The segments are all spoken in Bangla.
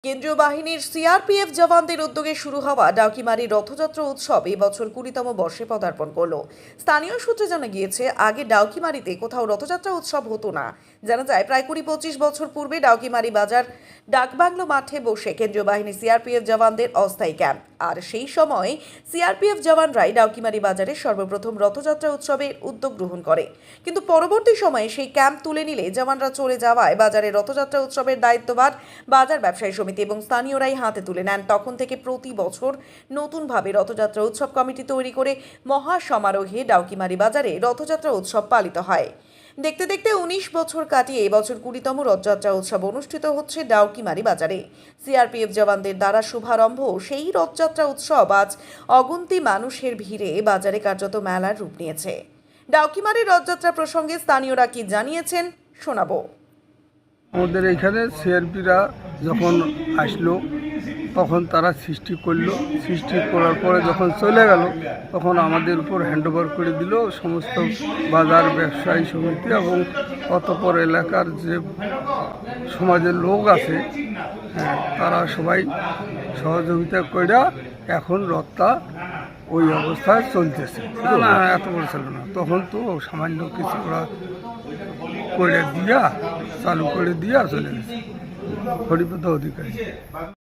কেন্দ্রীয় বাহিনীর সিআরপিএফ জওয়ানদের উদ্যোগে শুরু হওয়া ডাউকিমারি রথযাত্রা উৎসব এই বছর 20তম বর্ষে পদার্পণ করলো। স্থানীয় সূত্রে জানা গিয়েছে, আগে ডাউকিমারিতে কোথাও রথযাত্রা উৎসব হতো না। জানা যায়, প্রায় 20-25 বছর পূর্বে ডাউকিমারি বাজার ডাকবাংলো মাঠে বসে কেন্দ্রীয় বাহিনী সিআরপিএফ জওয়ানদের অস্থায়ী ক্যাম্প। আর সেই সময় সিআরপিএফ জওয়ানরাই ডাউকিমারি বাজারে সর্বপ্রথম রথযাত্রা উৎসবের উদ্যোগ গ্রহণ করে। কিন্তু পরবর্তী সময়ে সেই ক্যাম্প তুলে নিলে জওয়ানরা চলে যাওয়ায় বাজারে রথযাত্রা উৎসবের দায়িত্বভার বাজার ব্যবসায়ী সমিতি এবং স্থানীয়রাই হাতে তুলে নেন। তখন থেকে প্রতি বছর নতুনভাবে রথযাত্রা উৎসব কমিটি তৈরি করে মহা সমারোহে ডাউকিমারি বাজারে রথযাত্রা উৎসব পালিত হয়। দেখতে দেখতে 19 বছর কাটিয়ে এবছর 20তম রথযাত্রা উৎসব অনুষ্ঠিত হচ্ছে ডাউকিমারি বাজারে। সিআরপিএফ জওয়ানদের দ্বারা শুভারম্ভ সেই রথযাত্রা উৎসব আজ অগুন্তি মানুষের ভিড়ে বাজারে কার্যত মেলার রূপ নিয়েছে। ডাউকিমারি রথযাত্রা প্রসঙ্গে স্থানীয়রা কি জানিয়েছেন শোনাবো। আমাদের এইখানে সিআরপিরা যখন আসলো তখন তারা সৃষ্টি করলো, সৃষ্টি করার পরে যখন চলে গেল তখন আমাদের উপর হ্যান্ডওভার করে দিল সমস্ত বাজার ব্যবসায়ী সমিতি এবং অতঃপর এলাকার যে সমাজের লোক আছে তারা সবাই সহযোগিতা করে এখন রথটা ওই অবস্থায় চলতেছে। না এত বড় ছিল না, তখন তো সামান্য কিছু ওরা করে দিয়া চালু করে দিয়া চলে গেছে হরিপদ অধিকারী।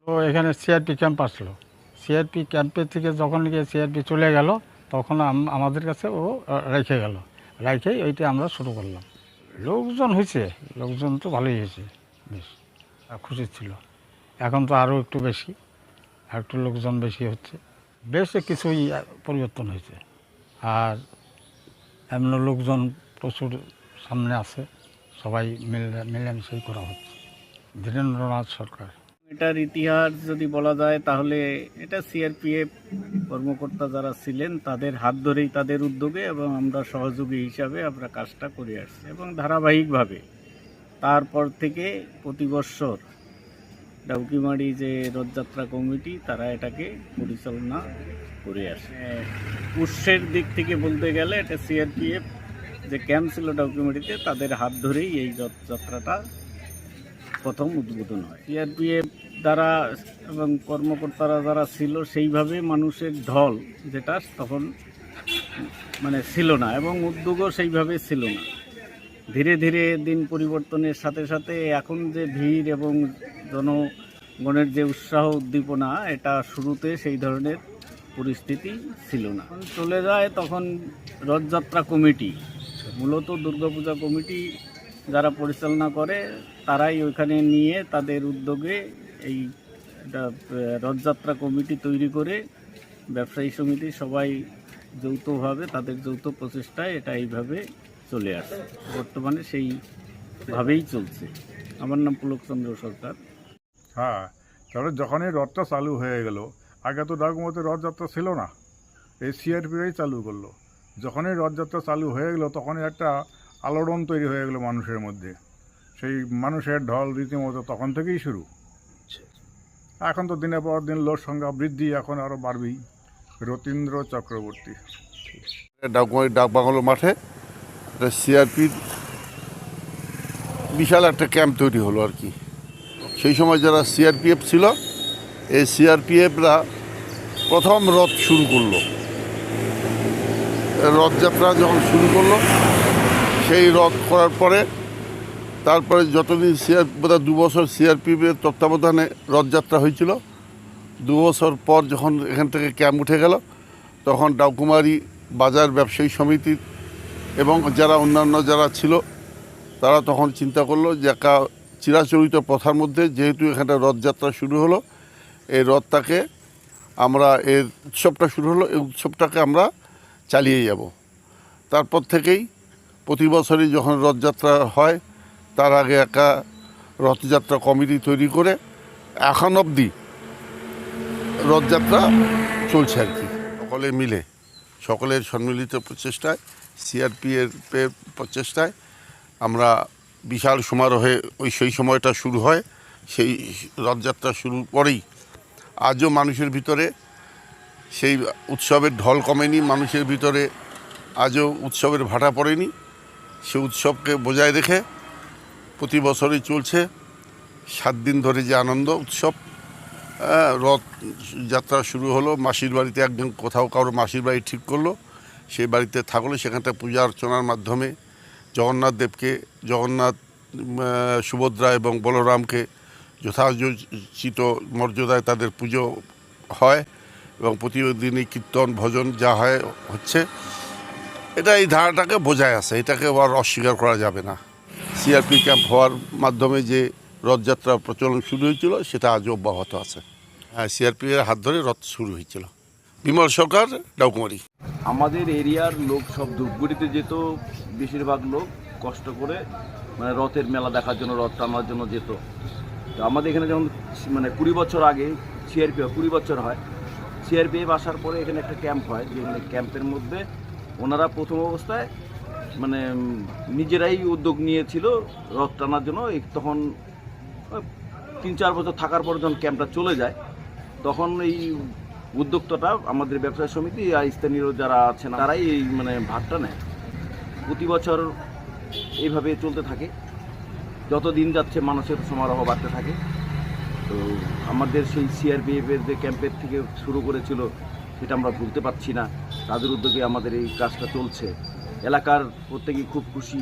তো এখানে সিআরপি ক্যাম্প আসলো, সিআরপি ক্যাম্পের থেকে যখন গিয়ে সিআরপি চলে গেল তখন আমাদের কাছে ও রেখে গেল, রেখেই ওইটা আমরা শুরু করলাম। লোকজন হয়েছে, লোকজন তো ভালোই হয়েছে, বেশ খুশি ছিল। এখন তো আরও একটু বেশি, আর একটু লোকজন বেশি হচ্ছে, বেশ কিছুই পরিবর্তন হয়েছে। আর এমন লোকজন প্রচুর সামনে আছে, সবাই মিলেমিশেই করা হচ্ছে। ধীরেন্দ্রনাথ সরকার। এটার ইতিহাস যদি বলা যায় তাহলে এটা সিআরপিএফ কর্মকর্তা যারা ছিলেন তাদের হাত ধরেই, তাদের উদ্যোগে এবং আমরা সহযোগী হিসাবে আমরা কাজটা করে আসছি এবং ধারাবাহিকভাবে তারপর থেকে প্রতি বৎসর ডাউকিমারি যে রথযাত্রা কমিটি তারা এটাকে পরিচালনা করে আসে। উৎসের দিক থেকে বলতে গেলে এটা সিআরপিএফ যে ক্যাম্প ছিল ডাউকিমারিতে তাদের হাত ধরেই এই রথযাত্রাটা প্রথম উদ্বোধন হয়। সিআরপিএফ দ্বারা এবং কর্মকর্তারা যারা ছিল সেইভাবে মানুষের ঢল যেটা তখন ছিল না এবং উদ্যোগও সেইভাবে ছিল না। ধীরে ধীরে দিন পরিবর্তনের সাথে সাথে এখন যে ভিড় এবং জনগণের যে উৎসাহ উদ্দীপনা, এটা শুরুতে সেই ধরনের পরিস্থিতি ছিল না। চলে যায় তখন রথযাত্রা কমিটি, মূলত দুর্গাপূজা কমিটি যারা পরিচালনা করে তারাই ওইখানে নিয়ে তাদের উদ্যোগে এই রথযাত্রা কমিটি তৈরি করে ব্যবসায়ী সমিতি সবাই যৌথভাবে তাদের যৌথ প্রচেষ্টায় এটা এইভাবে চলে আসে। বর্তমানে সেইভাবেই চলছে। আমার নাম পুলকচন্দ্র সরকার। হ্যাঁ, তাহলে যখনই রথটা চালু হয়ে গেল, আগে তো ডাকুমাতে রথযাত্রা ছিল না, এই সিআরপিরাই চালু করলো। যখনই রথযাত্রা চালু হয়ে গেল তখনই একটা আলোড়ন তৈরি হয়ে গেল মানুষের মধ্যে, সেই মানুষের ঢল রীতিমতো তখন থেকেই শুরু। এখন তো দিনের পর দিন লোক সংখ্যা বৃদ্ধি, এখন আরও বাড়বেই। রতীন্দ্র চক্রবর্তী। ডাকবাংলো ডাকবাংলো মাঠে সিআরপির বিশাল একটা ক্যাম্প তৈরি হলো আর কি। সেই সময় যারা সিআরপিএফ ছিল, এই সিআরপিএফরা প্রথম রথ শুরু করলো। রথযাত্রা যখন শুরু করলো, সেই রথ করার পরে তারপরে যতদিন বোধহয় 2 বছর সিআরপিএফের তত্ত্বাবধানে রথযাত্রা হয়েছিল। 2 বছর পর যখন এখান থেকে ক্যাম্প উঠে গেল, তখন ডাউকিমারি বাজার ব্যবসায়ী সমিতির এবং যারা অন্যান্য যারা ছিল তারা তখন চিন্তা করলো যে একটা চিরাচরিত প্রথার মধ্যে যেহেতু এখানে রথযাত্রা শুরু হলো, এই রথটাকে আমরা এর উৎসবটা শুরু হলো, এই উৎসবটাকে আমরা চালিয়ে যাব। তারপর থেকেই প্রতি বছরই যখন রথযাত্রা হয় তার আগে একটা রথযাত্রা কমিটি তৈরি করে এখন অবধি রথযাত্রা চলছে আর কি। সকলে মিলে, সকলের সম্মিলিত প্রচেষ্টায়, সিআরপিএফের প্রচেষ্টায় আমরা বিশাল সমারোহে সেই সময়টা শুরু হয়। সেই রথযাত্রা শুরুর পরেই আজও মানুষের ভিতরে সেই উৎসবের ঢল কমেনি, মানুষের ভিতরে আজও উৎসবের ভাটা পড়েনি। সে উৎসবকে বজায় রেখে প্রতি বছরই চলছে 7 দিন ধরে যে আনন্দ উৎসব, রথ যাত্রা শুরু হলো, মাসির বাড়িতে একজন কোথাও কারো মাসির বাড়ি ঠিক করলো, সেই বাড়িতে থাকলো, সেখানটা পূজা অর্চনার মাধ্যমে জগন্নাথ দেবকে, জগন্নাথ, সুভদ্রা এবং বলরামকে যথাযোচিত মর্যাদায় তাদের পুজো হয় এবং প্রতিদিনই কীর্তন ভজন যা হচ্ছে, এটা এই ধারাটাকে বোঝায় আছে, এটাকে আর অস্বীকার করা যাবে না। সিআরপি ক্যাম্প হওয়ার মাধ্যমে যে রথযাত্রা প্রচলন শুরু হয়েছিল সেটা আজও অব্যাহত আছে। হ্যাঁ, সিআরপি এর হাত ধরে রথ শুরু হয়েছিল। বিমল সরকার, ডাউকুমারি। আমাদের এরিয়ার লোক সব ধূপগুড়িতে যেত, বেশিরভাগ লোক কষ্ট করে মানে রথের মেলা দেখার জন্য, রথ টানার জন্য যেত। তো আমাদের এখানে যেমন মানে 20 বছর আগে সিআরপিএফ 20 বছর হয়, সিআরপিএফ আসার পরে এখানে একটা ক্যাম্প হয়, যেখানে ক্যাম্পের মধ্যে ওনারা প্রথম অবস্থায় মানে নিজেরাই উদ্যোগ নিয়েছিল রথ টানার জন্য। তখন 3-4 বছর থাকার পর যখন ক্যাম্পটা চলে যায়, তখন এই উদ্যোক্তাটা আমাদের ব্যবসায়ী সমিতি আর স্থানীয় যারা আছেন তারাই এই মানে ভাগটা নেয়। প্রতি বছর এইভাবে চলতে থাকে, যত দিন যাচ্ছে মানুষের সমারোহ বাড়তে থাকে। তো আমাদের সেই সিআরপিএফের যে ক্যাম্পের থেকে শুরু করেছিল সেটা আমরা ভুলতে পারছি না, তাদের উদ্যোগে আমাদের এই কাজটা চলছে। এলাকার প্রত্যেকেই খুব খুশি,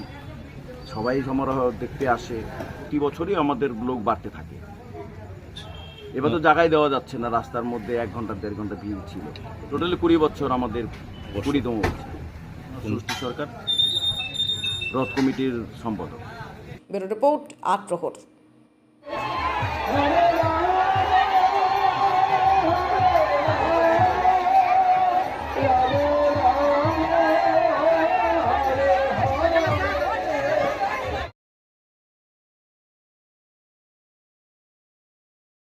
সবাই সমারোহ দেখতে আসে, প্রতি বছরই আমাদের লোক বাড়তে থাকে। এবার তো জায়গায় দেওয়া যাচ্ছে না, রাস্তার মধ্যে 1 ঘন্টা 1.5 ঘন্টা ভিড় ছিল। টোটালি 20 বছর আমাদের 20তম বছর। ষষ্ঠী সরকার, রথ কমিটির সম্পাদক। ব্যুরো রিপোর্ট, 8 প্রহর।